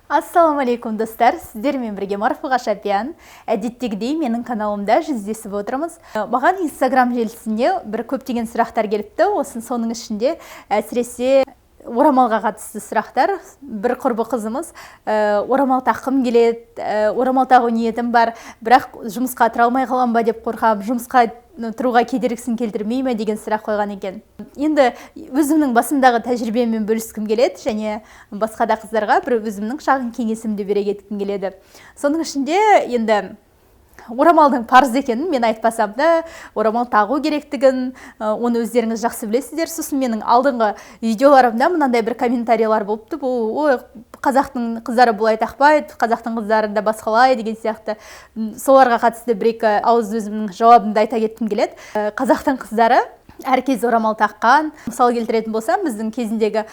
Ассалаумалейкум достар, сіздермен бірге Марфуға Шапиян. Әдеттегідей менің каналымда жүздесіп отырмыз. Маған Инстаграм желісінде бір көптеген сұрақтар келіпті. Соның ішінде әсіресе орамалға қатысты сұрақтар. Бір құрбы қызымыз орамал таққым келеді, орамал тағу ниетім бар, бірақ жұмысқа тұра алмай қалам ба деп қорқам, жұмысқа тұруға кедергісін келтірмей ме деген сұрақ қойған екен. Енді өзімнің басымдағы тәжірибемен бөліскім келеді және басқа да қыздарға бір өзімнің шағын кеңесімді бере кеткім келеді. Соның ішінде енді орамалдың парыз екенін мен айтпасам да, орамал тағу керектігін, оны өздеріңіз жақсы білесіздер. Сосын менің алдыңғы видеоларымда мынандай бір комментарийлар болыпты. Ой, қазақтың қыздары бұлай тақпайды, қазақтың қыздары да басқалай деген сияқты. Соларға қатысты бір-екі ауыз өзімнің жауабымды айта кеткім келеді. Қазақтың қыздары әркез орамал таққан. Мысал келтіретін болсам, біздің кезіндегі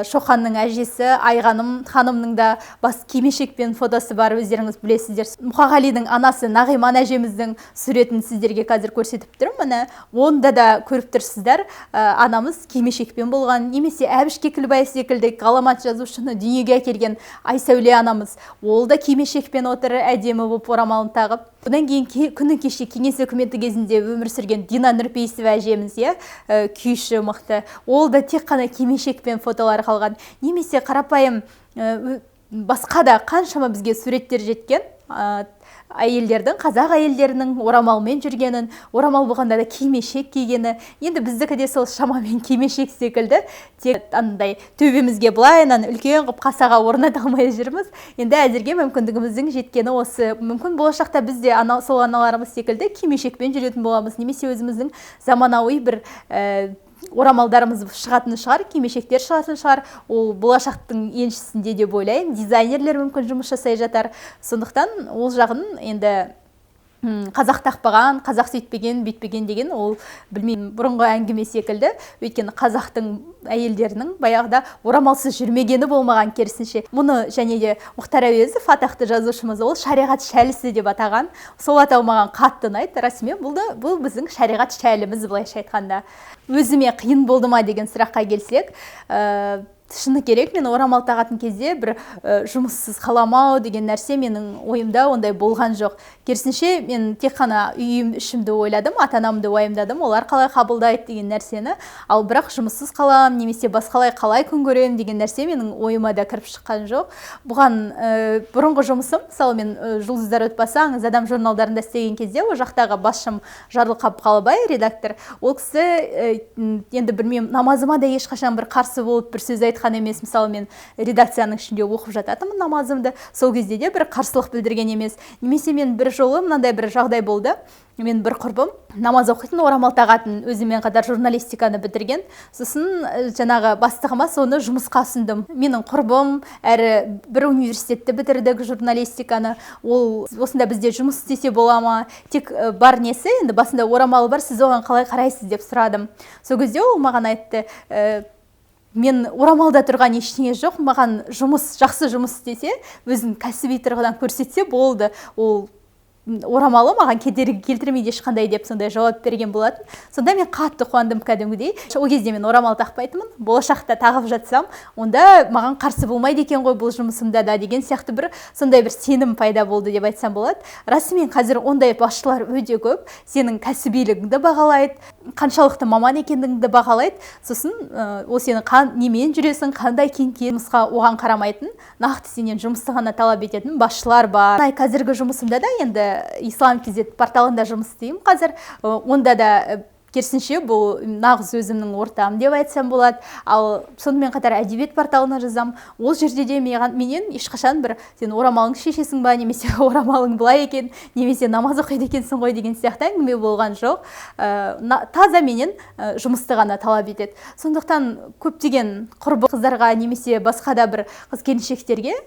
Шоқанның әжесі Айғаным ханымның да бас кимешекпен фотосы бар, өздеріңіз білесіздер. Мұқағалидың анасы Нағиман әжеміздің суретін сіздерге қазір көрсетіп тұрмын. Міне, онда да көріп тұрсыздар, анамыз кимешекпен болған. Немесе Әбіш Кекілбаев секілді ғаламат жазушыны дүниеге әкелген Айсәуле анамыз, ол да кимешекпен отыр, әдемі болып орамалын тағып. Бұдан кейін күні кеше кеңес үкіметі кезінде өмір сүрген Дина Нұрпейісова әжеміз, күйші мықты, ол да тек қана кимешекпен фотолар қалған. Немесе қарапайым басқа да қаншама бізге суреттер жеткен әйелдердің, қазақ әйелдерінің орамалмен жүргенін, орамал болғанда да кимешек кигені. Енді біздікі де сол шамамен кимешек секілді, тек андай төбемізге былайынан үлкен қып қасаға орната алмай жүрміз. Енді әзірге мүмкіндігіміздің жеткені осы. Мүмкін болашақта біз де сол аналарымыз секілді кимешекпен жүретін боламыз, немесе өзіміздің заманауи бір орамалдарымыз шығатын шығар, кимешектер шығатын шығар. Ол болашақтың еншісінде деп ойлаймын. Дизайнерлер мүмкін жұмыс жасай жатар. Сондықтан ол жағын енді қазақ тақпаған, қазақ сөйтпеген, бүйтпеген деген ол білмеймін, бұрынғы әңгіме секілді. Өйткені қазақтың әйелдерінің баяғыда орамалсыз жүрмегені болмаған, керісінше. Мұны және де Мұхтар Әуезов атақты жазушымыз ол шариғат шәлісі деп атаған. Сол атау маған қатты ұнайды. Расымен бұл біздің шариғат шәліміз, былайша айтқанда. Өзіме қиын болды ма деген сұраққа келсек, шыны керек, мен орамал тағатын кезде бір жұмыссыз қаламау деген нәрсе менің ойымда ондай болған жоқ. Керісінше мен тек қана үйім ішімді ойладым, ата-анамды уайымдадым, олар қалай қабылдайды деген нәрсені. Ал бірақ жұмыссыз қалам, немесе басқалай қалай күн көрем деген нәрсе менің ойыма да кіріп шыққан жоқ. Бұған бұрынғы жұмысым, мысалы мен Жұлдыздар өтпасаңыз адам журналдарында істеген кезде, ол жақтағы басшым Жарылқап Қалыбай, редактор, ол кісі енді білмеймін, намазыма да ешқашан бір қарсы болып бір сөз айтқан емес. Мысалы мен редакцияның ішінде оқып жататынмын намазымды, сол кезде де бір қарсылық білдірген емес. Немесе мен бір жолы мынандай бір жағдай болды. Мен бір құрбым намаз оқитын, орамал тағатын, өзімен қатар журналистиканы бітірген. Сосын жаңағы бастығыма соны жұмысқа ұсындым. Менің құрбым әрі бір университетті бітірдік журналистиканы. Ол осында бізде жұмыс істесе бола ма? Тек бар несі, енді басында орамалы бар, сіз оған қалай қарайсыз деп сұрадым. Сол кезде ол маған айтты, мен орамалда тұрған ештеңе жоқ, маған жақсы жұмыс істесе, өзін кәсіби тұрғыдан көрсетсе болды. Ол орамалы маған кедергі келтірмейді ешқандай деп сондай жауап берген болатын. Сонда мен қатты қуандым кәдімгідей. Ол кезде мен орамал тақпайтынмын. Болашақта тағып жатсам, онда маған қарсы болмайды екен ғой бұл жұмысымда да деген сияқты бір сондай бір сенім пайда болды деп айтсам болады. Расымен қазір ондай басшылар өте көп. Сенің кәсібилігіңді бағалайды, қаншалықты маман екендігіңді бағалайды. Сосын ол сені немен жүресің, қандай жұмысқа оған қарамайтын, нақты сенен жұмысты ғана талап ететін басшылар бар. Қазіргі жұмысымда да енді Ислам Кизет порталында жұмыс істеймін қазір. Онда да керісінше бұл нағыз өзімнің ортам деп айтсам болады. Ал сонымен қатар әдебиет порталына жазам. Ол жерде де менен ешқашан бір сен орамалың шешесің ба, немесе орамалың былай екен, немесе намаз оқиды екенсің ғой деген сияқты әңгіме болған жоқ. Таза менен жұмысты ғана талап етеді. Сондықтан көптеген құрбы қыздарға немесе басқа да бір қыз келіншектерге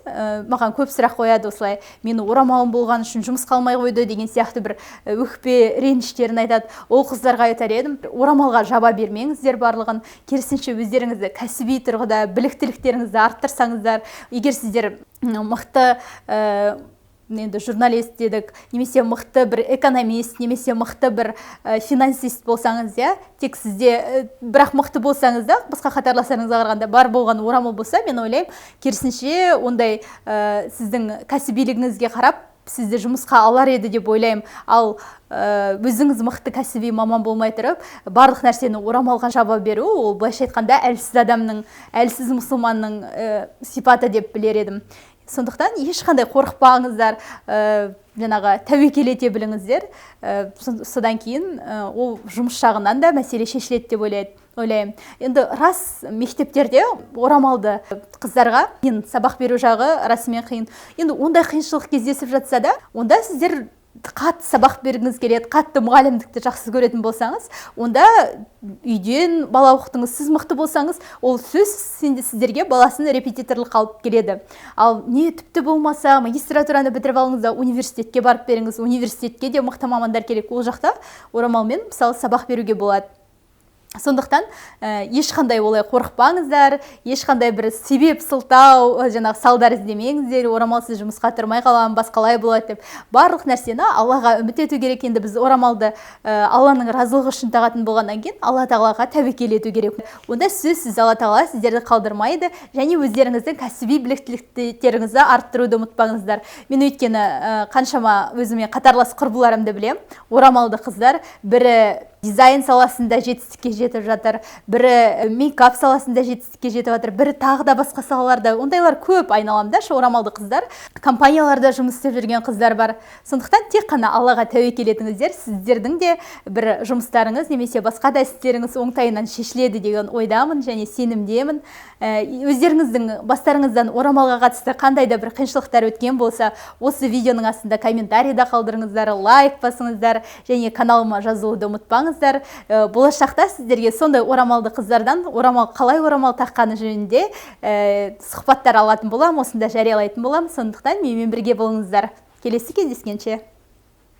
маған көп сұрақ қояды осылай. Мені орамалым болған үшін жұмыс қалмай қойды деген сияқты бір өкпе реніштерін айтады. Ол қыздарға айтар едім, орамалға жаба бермеңіздер барлығын, керісінше өздеріңізді кәсіби тұрғыда біліктіліктеріңізді арттырсаңыздар. Егер сіздер мықты енді журналист дедік, немесе мықты бір экономист, немесе мықты бір финансист болсаңыз, тек сізде бірақ мықты болсаңыз да, басқа қатарластарыңызға қарағанда бар болған орамал болса, мен ойлаймын, керісінше ондай сіздің кәсібилігіңізге қарап сізді жұмысқа алар еді деп ойлаймын. Ал өзіңіз мықты кәсіби маман болмай тұрып, барлық нәрсені орамалға жаба беру, ол былайша айтқанда әлсіз адамның, әлсіз мұсылманның сипаты деп білер едім. Сондықтан ешқандай қорықпаңыздар, жаңағы тәуекел ете біліңіздер. Содан кейін ол жұмыс жағынан да мәселе шешіледі деп ойлаймын. Енді рас мектептерде орамалды қыздарға сабақ беру жағы расымен қиын. Енді ондай қиыншылық кездесіп жатса да, онда сіздер қатты сабақ бергіңіз келеді, қатты мұғалімдікті жақсы көретін болсаңыз, онда үйден бала оқытыңыз, сіз мықты болсаңыз, ол сөз сіздерге баласын репетиторлық алып келеді. Ал не тіпті болмаса, магистратураны бітіріп алыңыз да университетке барып беріңіз, университетке де мықты мамандар керек. Ол жақта орамалмен мысалы сабақ беруге болады. Сондықтан ешқандай олай қорықпаңыздар, ешқандай бір себеп сылтау, жаңағы салдар іздемеңіздер, орамалсыз жұмысқа тұрмай қалам, басқалай болады деп. Барлық нәрсені Аллаға үміт ету керек. Енді біз орамалды Алланың разылығы үшін тағатын болғаннан кейін Алла Тағалаға тәуекел ету керек. Онда сөзсіз Алла Тағала сіздерді қалдырмайды, және өздеріңіздің кәсіби біліктіліктеріңізді арттыруды ұмытпаңыздар. Мен өйткені қаншама өзіме қатарлас құрбыларымды білем, орамалды қыздар, бірі дизайн саласында жетістікке жетіп жатыр, бірі мейкап саласында жетістікке жетіп жатыр, бірі тағы да басқа салаларда. Ондайлар көп айналамда, орамалды қыздар, компанияларда жұмыс істеп жүрген қыздар бар. Сондықтан тек қана Аллаға тәуекел етіңіздер, сіздердің де бір жұмыстарыңыз немесе басқа да істеріңіз оңтайынан шешіледі деген ойдамын және сенімдемін. Өздеріңіздің бастарыңыздан орамалға қатысты қандай да бір қиыншылықтар өткен болса, осы видеоның астында комментарийда қалдырыңыздар, лайк басыңыздар және каналыма жазылуды ұмытпаңыздар. Болашақта сіздерге сондай орамалды қыздардан қалай орамал таққаны жөнінде сұхбаттар алатын болам, осында жариялайтын болам. Сондықтан менімен бірге болыңыздар. Келесі кездескенше.